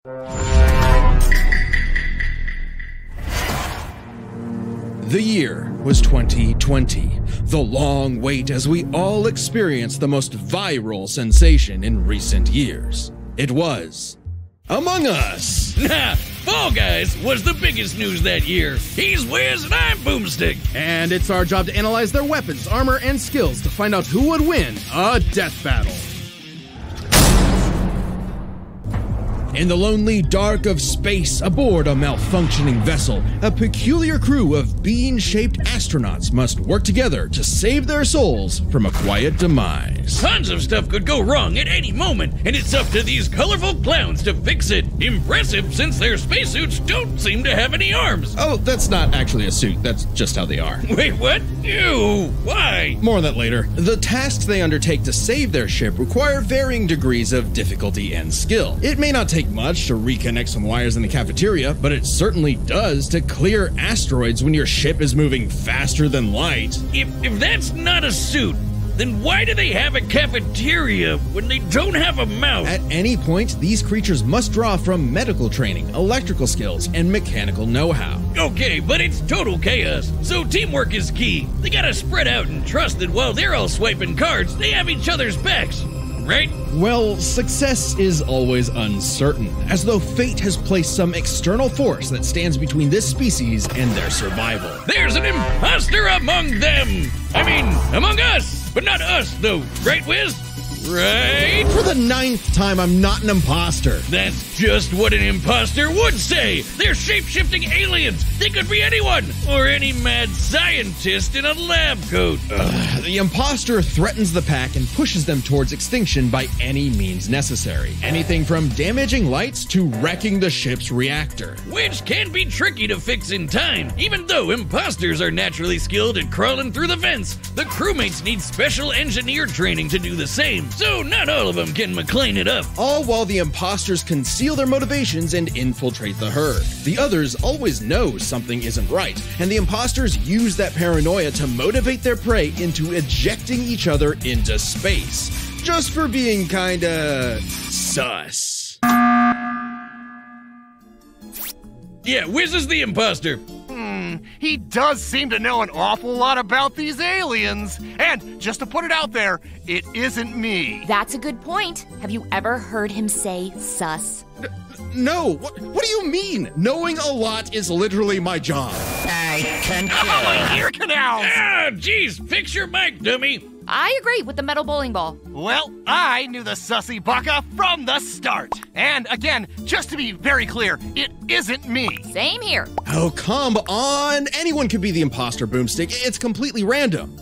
The year was 2020, the long wait as we all experienced the most viral sensation in recent years. It was Among Us! Nah, Fall Guys was the biggest news that year. He's Wiz and I'm Boomstick. And it's our job to analyze their weapons, armor, and skills to find out who would win a death battle. In the lonely dark of space, aboard a malfunctioning vessel, a peculiar crew of bean-shaped astronauts must work together to save their souls from a quiet demise. Tons of stuff could go wrong at any moment, and it's up to these colorful clowns to fix it. Impressive, since their spacesuits don't seem to have any arms. Oh, that's not actually a suit, that's just how they are. Wait, what? Ew, why? More on that later. The tasks they undertake to save their ship require varying degrees of difficulty and skill. It may not take much to reconnect some wires in the cafeteria, but it certainly does to clear asteroids when your ship is moving faster than light. If that's not a suit, then why do they have a cafeteria when they don't have a mouth? At any point, these creatures must draw from medical training, electrical skills, and mechanical know-how. Okay, but it's total chaos, so teamwork is key. They gotta spread out and trust that while they're all swiping cards, they have each other's backs. Right? Well, success is always uncertain, as though fate has placed some external force that stands between this species and their survival. There's an imposter among them! I mean, among us! But not us, though, right, Wiz? Right? For the 9th time, I'm not an imposter. That's just what an imposter would say! They're shape-shifting aliens! They could be anyone! Or any mad scientist in a lab coat! The imposter threatens the pack and pushes them towards extinction by any means necessary. Anything from damaging lights to wrecking the ship's reactor. Which can be tricky to fix in time. Even though imposters are naturally skilled at crawling through the vents, the crewmates need special engineer training to do the same. So not all of them can McLean it up. All while the imposters conceal their motivations and infiltrate the herd. The others always know something isn't right, and the imposters use that paranoia to motivate their prey into ejecting each other into space. Just for being kinda sus. Yeah, Wiz is the imposter. He does seem to know an awful lot about these aliens. And just to put it out there, it isn't me. That's a good point. Have you ever heard him say sus? No, what do you mean? Knowing a lot is literally my job. I can Oh, my ear canals! Ah, jeez, fix your mic, dummy. I agree with the metal bowling ball. Well, I knew the sussy baka from the start. And again, just to be very clear, it isn't me. Same here. Oh, come on. Anyone could be the imposter, Boomstick. It's completely random.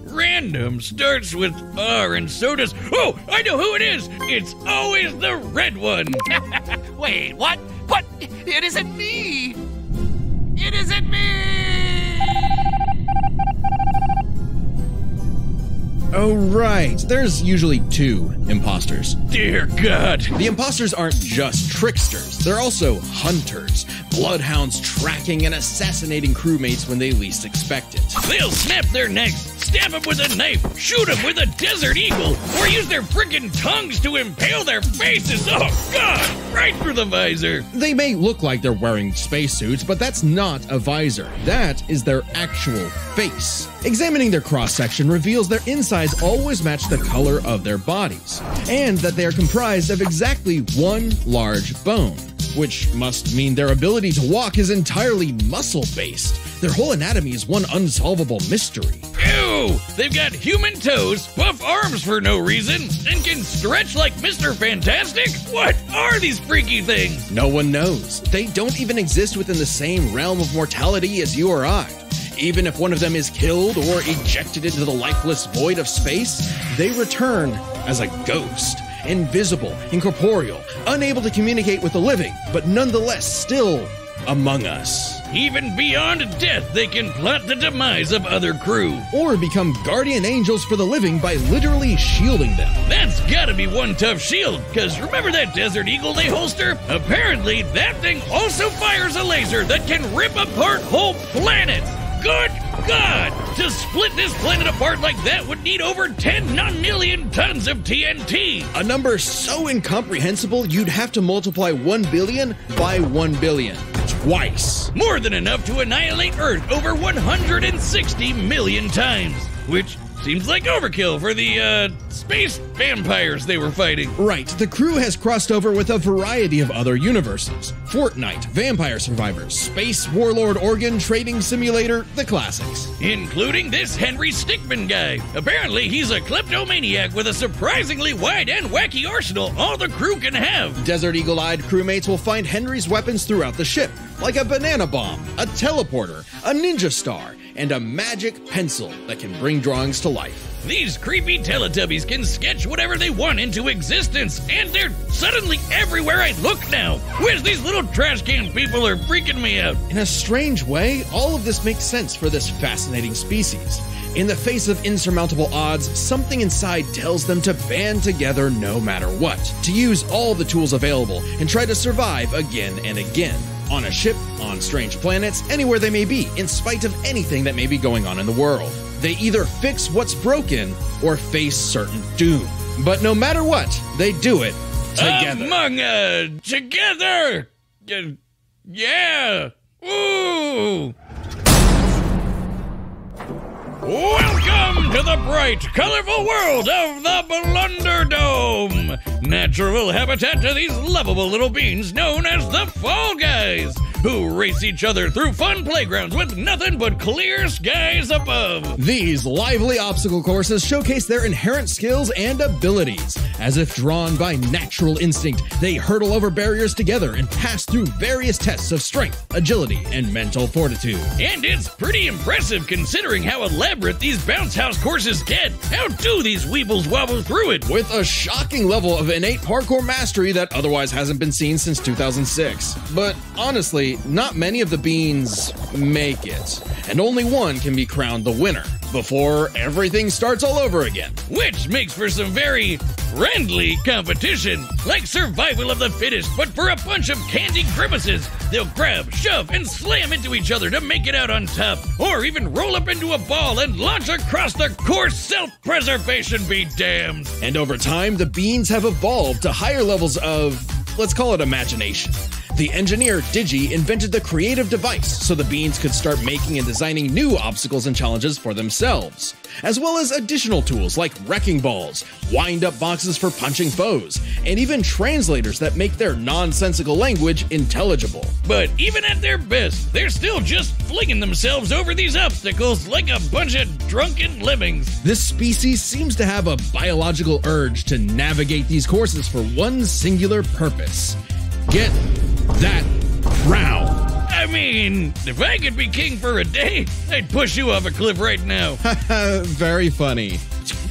Random starts with R and so does... Oh, I know who it is! It's always the red one! Wait, what? But it isn't me! It isn't me! Oh, right. There's usually 2 imposters. Dear God! The imposters aren't just tricksters. They're also hunters. Bloodhounds tracking and assassinating crewmates when they least expect it. They'll snap their necks, stab them with a knife, shoot them with a desert eagle, or use their frickin' tongues to impale their faces. Oh, God! Right through the visor. They may look like they're wearing spacesuits, but that's not a visor. That is their actual face. Examining their cross-section reveals their insides always match the color of their bodies, and that they are comprised of exactly one large bone, which must mean their ability to walk is entirely muscle-based. Their whole anatomy is one unsolvable mystery. Ew! They've got human toes, buff arms for no reason, and can stretch like Mr. Fantastic? What are these freaky things? No one knows. They don't even exist within the same realm of mortality as you or I. Even if one of them is killed or ejected into the lifeless void of space, they return as a ghost. Invisible, incorporeal, unable to communicate with the living, but nonetheless still among us. Even beyond death, they can plot the demise of other crew. Or become guardian angels for the living by literally shielding them. That's gotta be one tough shield, cause remember that Desert Eagle they holster? Apparently, that thing also fires a laser that can rip apart whole planets. Good God! To split this planet apart like that would need over 10 non-million tons of TNT! A number so incomprehensible you'd have to multiply 1 billion by 1 billion. Twice. More than enough to annihilate Earth over 160 million times. Which seems like overkill for the, space vampires they were fighting. Right, the crew has crossed over with a variety of other universes. Fortnite, Vampire Survivors, Space Warlord Organ Trading Simulator, the classics. Including this Henry Stickmin guy. Apparently he's a kleptomaniac with a surprisingly wide and wacky arsenal all the crew can have. Desert Eagle-eyed crewmates will find Henry's weapons throughout the ship, like a banana bomb, a teleporter, a ninja star, and a magic pencil that can bring drawings to life. These creepy Teletubbies can sketch whatever they want into existence, and they're suddenly everywhere I look now. Where's these little trash can people are freaking me out? In a strange way, all of this makes sense for this fascinating species. In the face of insurmountable odds, something inside tells them to band together no matter what, to use all the tools available and try to survive again and again. On a ship, on strange planets, anywhere they may be, in spite of anything that may be going on in the world. They either fix what's broken or face certain doom. But no matter what, they do it together. Together! Yeah! Ooh! Welcome to the bright, colorful world of the Blunderdome! Natural habitat to these lovable little beings known as the Fall Guys, who race each other through fun playgrounds with nothing but clear skies above. These lively obstacle courses showcase their inherent skills and abilities. As if drawn by natural instinct, they hurtle over barriers together and pass through various tests of strength, agility, and mental fortitude. And it's pretty impressive considering how elaborate these bounce house courses get. How do these weebles wobble through it? With a shocking level of innate parkour mastery that otherwise hasn't been seen since 2006. But honestly, not many of the beans make it, and only one can be crowned the winner before everything starts all over again. Which makes for some very friendly competition, like survival of the fittest, but for a bunch of candy grimaces. They'll grab, shove, and slam into each other to make it out on top, or even roll up into a ball and launch across the course. Self-preservation be damned. And over time, the beans have evolved to higher levels of, let's call it imagination. The engineer, Digi, invented the creative device so the beans could start making and designing new obstacles and challenges for themselves, as well as additional tools like wrecking balls, wind-up boxes for punching foes, and even translators that make their nonsensical language intelligible. But even at their best, they're still just flinging themselves over these obstacles like a bunch of drunken lemmings. This species seems to have a biological urge to navigate these courses for one singular purpose. Get that crown. I mean, if I could be king for a day, I'd push you off a cliff right now. Very funny.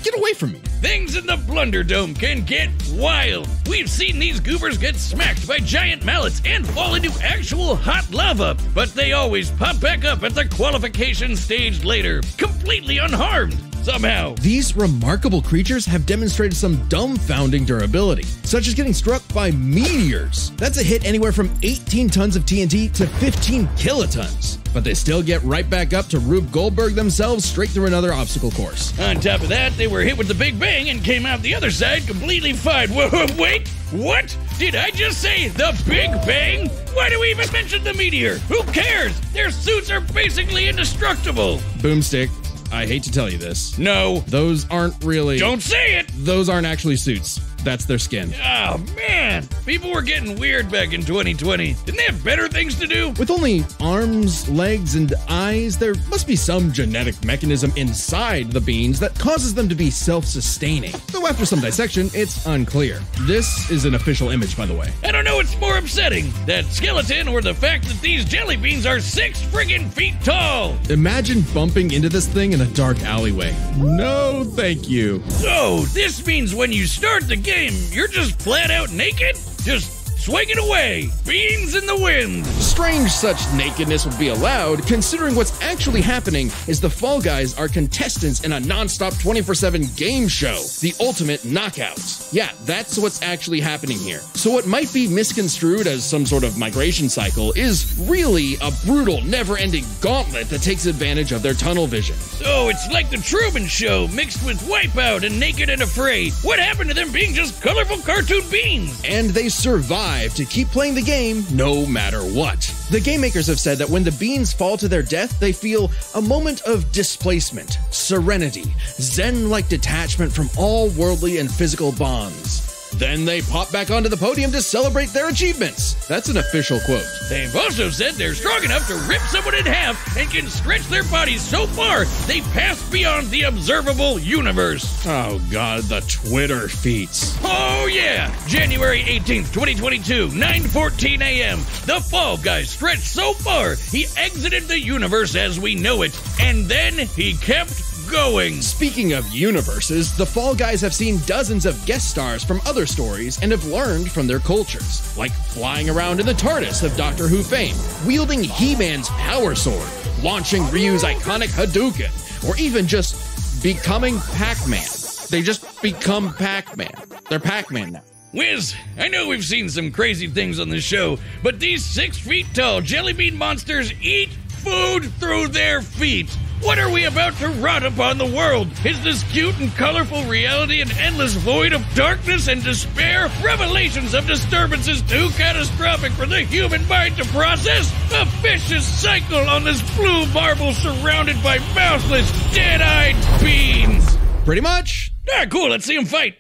Get away from me. Things in the Blunderdome can get wild. We've seen these goobers get smacked by giant mallets and fall into actual hot lava, but they always pop back up at the qualification stage later, completely unharmed. Somehow. These remarkable creatures have demonstrated some dumbfounding durability, such as getting struck by meteors. That's a hit anywhere from 18 tons of TNT to 15 kilotons. But they still get right back up to Rube Goldberg themselves straight through another obstacle course. On top of that, they were hit with the Big Bang and came out the other side completely fine. Wait, what? Did I just say the Big Bang? Why do we even mention the meteor? Who cares? Their suits are basically indestructible. Boomstick. I hate to tell you this. No. Those aren't really... Don't say it! Those aren't actually suits. That's their skin. Oh, man. People were getting weird back in 2020. Didn't they have better things to do? With only arms, legs, and eyes, there must be some genetic mechanism inside the beans that causes them to be self-sustaining. Though after some dissection, it's unclear. This is an official image, by the way. I don't know what's more upsetting, that skeleton or the fact that these jelly beans are 6 friggin' feet tall. Imagine bumping into this thing in a dark alleyway. No, thank you. So, this means when you start the game, you're just flat out naked? Just Swing it away! Beans in the wind! Strange such nakedness would be allowed, considering what's actually happening is the Fall Guys are contestants in a non-stop 24/7 game show, the Ultimate Knockouts. Yeah, that's what's actually happening here. So what might be misconstrued as some sort of migration cycle is really a brutal, never-ending gauntlet that takes advantage of their tunnel vision. So it's like the Truman Show mixed with Wipeout and Naked and Afraid. What happened to them being just colorful cartoon beans? And they survive to keep playing the game no matter what. The game makers have said that when the beans fall to their death, they feel a moment of displacement, serenity, zen-like detachment from all worldly and physical bonds. Then they pop back onto the podium to celebrate their achievements. That's an official quote. They've also said they're strong enough to rip someone in half and can stretch their bodies so far they pass beyond the observable universe. Oh god, the Twitter feats. Oh yeah! January 18th, 2022, 9:14 a.m. The Fall Guy stretched so far he exited the universe as we know it, and then he kept going. Speaking of universes, the Fall Guys have seen dozens of guest stars from other stories and have learned from their cultures, like flying around in the TARDIS of Doctor Who fame, wielding He-Man's power sword, launching Ryu's iconic Hadouken, or even just becoming Pac-Man. They just become Pac-Man. They're Pac-Man now. Wiz, I know we've seen some crazy things on the show, but these 6 feet tall jelly bean monsters eat food through their feet. What are we about to rot upon the world? Is this cute and colorful reality an endless void of darkness and despair? Revelations of disturbances too catastrophic for the human mind to process? A vicious cycle on this blue marble surrounded by mouthless, dead-eyed beans! Pretty much. Ah, cool, let's see them fight.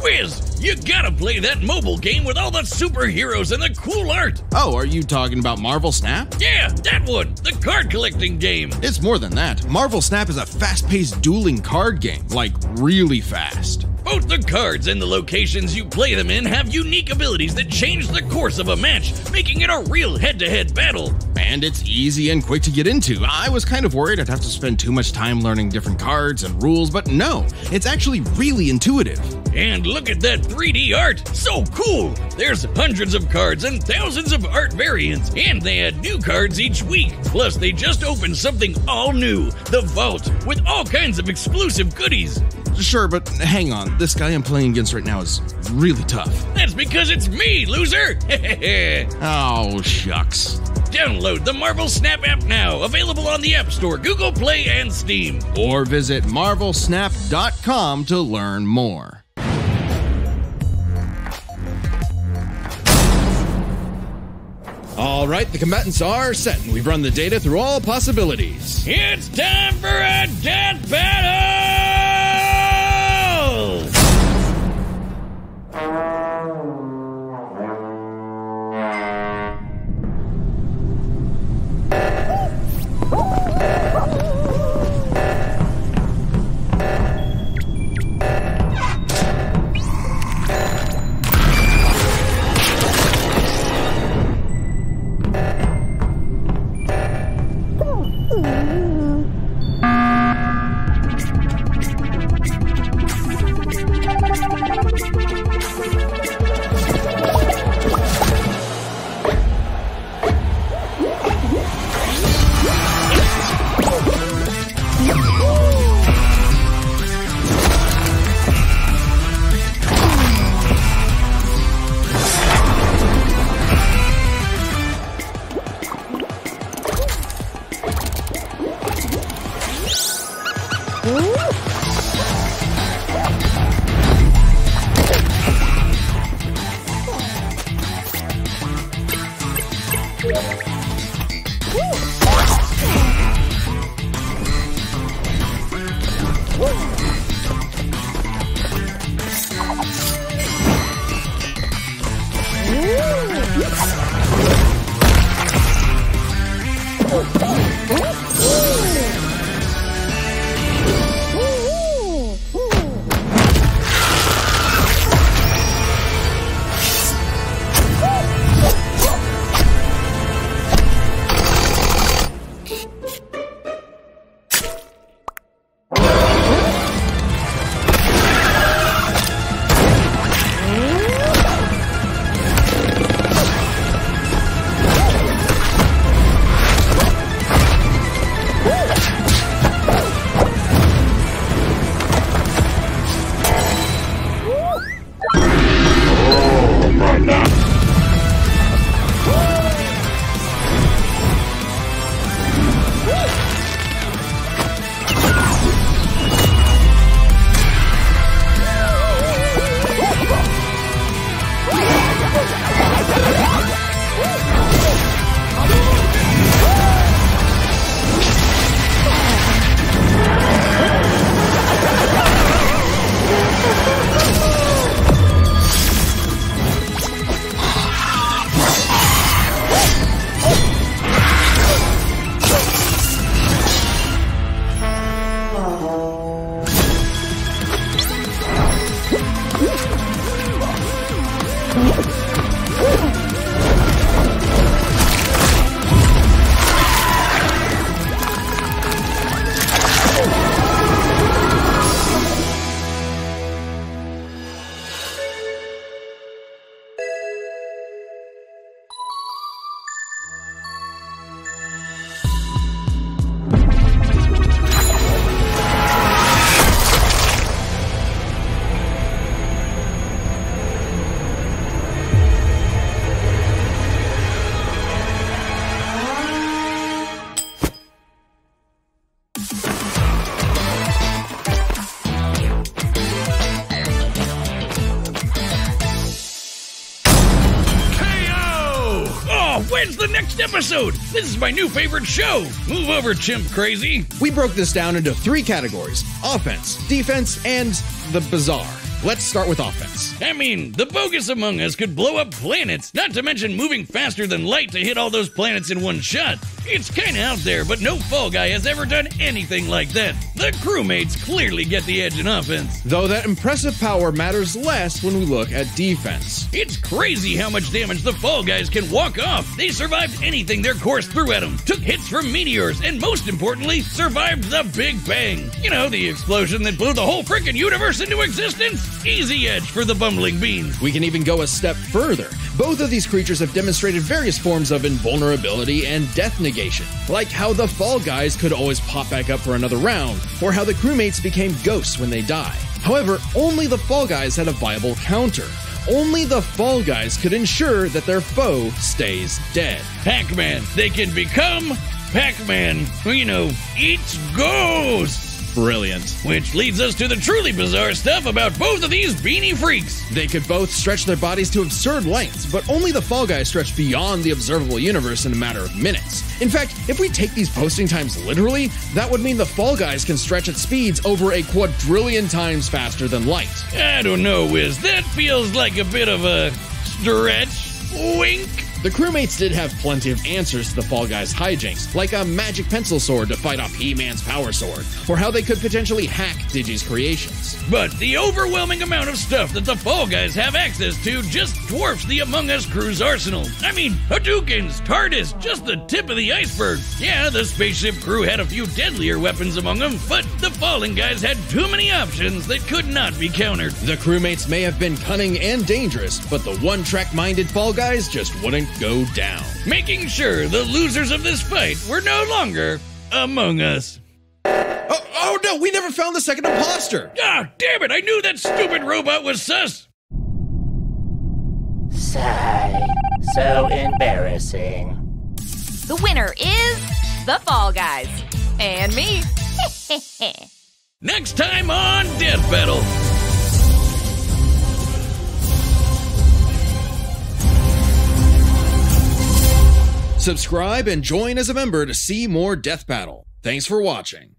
Wiz, you gotta play that mobile game with all the superheroes and the cool art. Oh, are you talking about Marvel Snap? Yeah, that one, the card collecting game. It's more than that. Marvel Snap is a fast-paced dueling card game, like really fast. Both the cards and the locations you play them in have unique abilities that change the course of a match, making it a real head-to-head battle. And it's easy and quick to get into. I was kind of worried I'd have to spend too much time learning different cards and rules, but no, it's actually really intuitive. And look at that 3D art, so cool! There's hundreds of cards and thousands of art variants, and they add new cards each week. Plus, they just opened something all new, the Vault, with all kinds of exclusive goodies. Sure, but hang on. This guy I'm playing against right now is really tough. That's because it's me, loser! Oh, shucks. Download the Marvel Snap app now, available on the App Store, Google Play, and Steam. Or visit marvelsnap.com to learn more. All right, the combatants are set, and we've run the data through all possibilities. It's time for a death battle! When's the next episode? This is my new favorite show. Move over, chimp crazy. We broke this down into 3 categories: offense, defense, and the bizarre. Let's start with offense. I mean, the bogus among us could blow up planets, not to mention moving faster than light to hit all those planets in one shot. It's kinda out there, but no Fall Guy has ever done anything like that. The crewmates clearly get the edge in offense. Though that impressive power matters less when we look at defense. It's crazy how much damage the Fall Guys can walk off. They survived anything their course threw at them, took hits from meteors, and most importantly, survived the Big Bang. You know, the explosion that blew the whole frickin' universe into existence? Easy edge for the bumbling beans. We can even go a step further. Both of these creatures have demonstrated various forms of invulnerability and death negation, like how the Fall Guys could always pop back up for another round, or how the crewmates became ghosts when they die. However, only the Fall Guys had a viable counter. Only the Fall Guys could ensure that their foe stays dead. Pac-Man, they can become Pac-Man, who, you know, eats ghosts. Brilliant. Which leads us to the truly bizarre stuff about both of these beanie freaks. They could both stretch their bodies to absurd lengths, but only the Fall Guys stretch beyond the observable universe in a matter of minutes. In fact, if we take these posting times literally, that would mean the Fall Guys can stretch at speeds over a quadrillion times faster than light. I don't know, Wiz. That feels like a bit of a stretch. Wink. The crewmates did have plenty of answers to the Fall Guys' hijinks, like a magic pencil sword to fight off He-Man's power sword, or how they could potentially hack Digi's creations. But the overwhelming amount of stuff that the Fall Guys have access to just dwarfs the Among Us crew's arsenal. I mean, Hadoukens, TARDIS, just the tip of the iceberg. Yeah, the spaceship crew had a few deadlier weapons among them, but the Fallen Guys had too many options that could not be countered. The crewmates may have been cunning and dangerous, but the one-track-minded Fall Guys just wouldn't go down. Making sure the losers of this fight were no longer Among Us. Oh no, we never found the second imposter! Ah, damn it, I knew that stupid robot was sus! Sigh. So embarrassing. The winner is the Fall Guys. And me. Next time on Death Battle. Subscribe and join as a member to see more Death Battle. Thanks for watching.